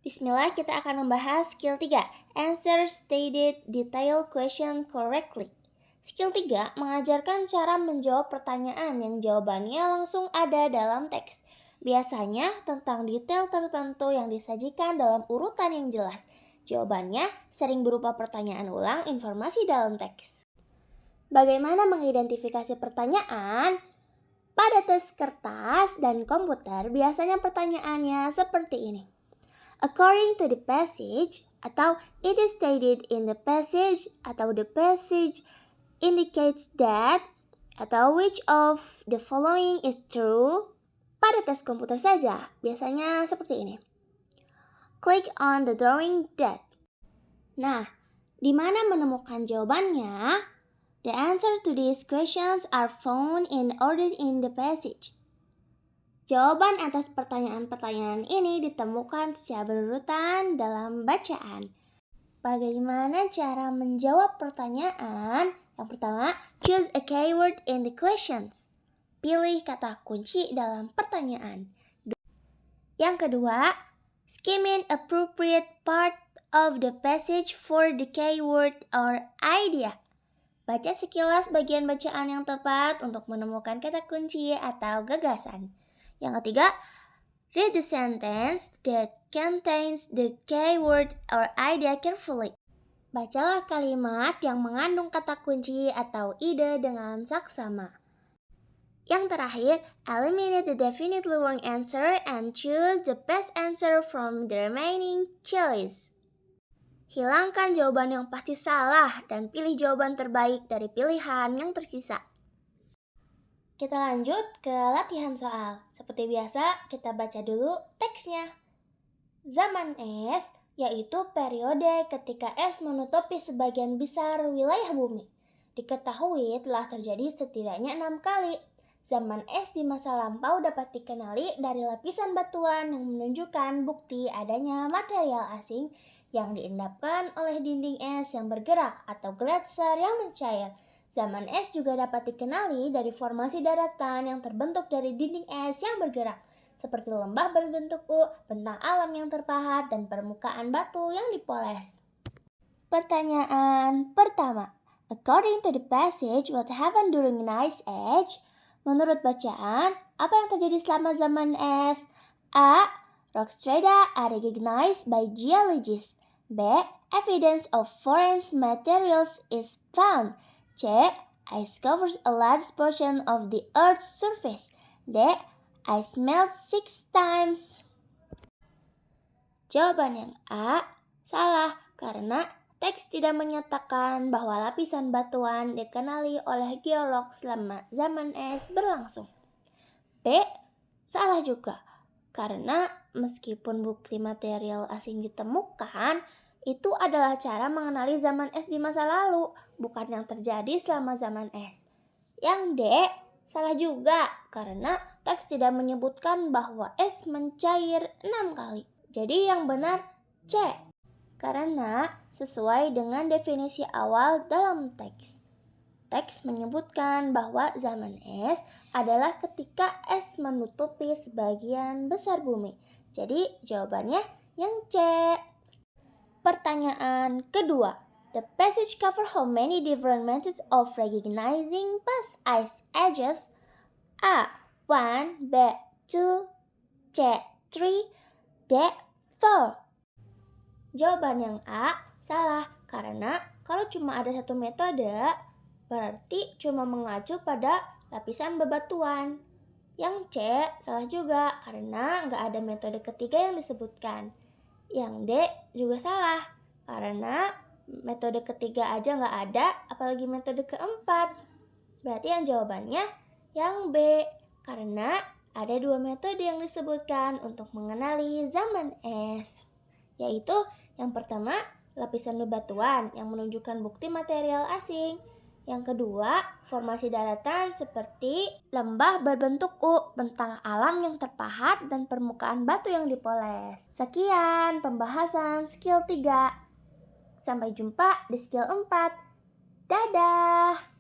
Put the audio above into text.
Bismillah, kita akan membahas skill 3. Answer stated detail question correctly. Skill 3 mengajarkan cara menjawab pertanyaan yang jawabannya langsung ada dalam teks. Biasanya tentang detail tertentu yang disajikan dalam urutan yang jelas. Jawabannya sering berupa pertanyaan ulang informasi dalam teks. Bagaimana mengidentifikasi pertanyaan? Pada tes kertas dan komputer biasanya pertanyaannya seperti ini. According to the passage, atau it is stated in the passage, atau the passage indicates that, atau which of the following is true. Pada tes komputer saja, biasanya seperti ini. Click on the drawing that. Nah, di mana menemukan jawabannya? The answer to these questions are found in order in the passage. Jawaban atas pertanyaan-pertanyaan ini ditemukan secara berurutan dalam bacaan. Bagaimana cara menjawab pertanyaan? Yang pertama, choose a keyword in the questions. Pilih kata kunci dalam pertanyaan. Yang kedua, skim in appropriate part of the passage for the keyword or idea. Baca sekilas bagian bacaan yang tepat untuk menemukan kata kunci atau gagasan. Yang ketiga, read the sentence that contains the keyword or idea carefully. Bacalah kalimat yang mengandung kata kunci atau ide dengan saksama. Yang terakhir, eliminate the definitely wrong answer and choose the best answer from the remaining choice. Hilangkan jawaban yang pasti salah dan pilih jawaban terbaik dari pilihan yang tersisa. Kita lanjut ke latihan soal. Seperti biasa, kita baca dulu teksnya. Zaman es, yaitu periode ketika es menutupi sebagian besar wilayah bumi. Diketahui telah terjadi setidaknya 6 kali. Zaman es di masa lampau dapat dikenali dari lapisan batuan yang menunjukkan bukti adanya material asing yang diendapkan oleh dinding es yang bergerak atau gletser yang mencair. Zaman es juga dapat dikenali dari formasi daratan yang terbentuk dari dinding es yang bergerak, seperti lembah berbentuk U, bentang alam yang terpahat, dan permukaan batu yang dipoles. Pertanyaan pertama. According to the passage, what happened during an ice age? Menurut bacaan, apa yang terjadi selama zaman es? A. Rock strata are recognized by geologists. B. Evidence of foreign materials is found. C. Ice covers a large portion of the Earth's surface. D. Ice melts 6 times. Jawaban yang A salah karena teks tidak menyatakan bahwa lapisan batuan dikenali oleh geolog selama zaman es berlangsung. B. Salah juga karena meskipun bukti material asing ditemukan, itu adalah cara mengenali zaman es di masa lalu, bukan yang terjadi selama zaman es. Yang D, salah juga, karena teks tidak menyebutkan bahwa es mencair 6 kali. Jadi yang benar C, karena sesuai dengan definisi awal dalam teks. Teks menyebutkan bahwa zaman es adalah ketika es menutupi sebagian besar bumi. Jadi jawabannya yang C. Pertanyaan kedua. The passage cover how many different methods of recognizing past ice ages? A. 1, B. 2, C. 3, D. 4. Jawaban yang A salah karena kalau cuma ada satu metode, berarti cuma mengacu pada lapisan bebatuan. Yang C salah juga karena nggak ada metode ketiga yang disebutkan. Yang D juga salah, karena metode ketiga aja nggak ada, apalagi metode keempat. Berarti yang jawabannya yang B, karena ada 2 metode yang disebutkan untuk mengenali zaman es. Yaitu yang pertama, lapisan bebatuan yang menunjukkan bukti material asing. Yang kedua, formasi daratan seperti lembah berbentuk U, bentang alam yang terpahat, dan permukaan batu yang dipoles. Sekian pembahasan skill 3. Sampai jumpa di skill 4. Dadah!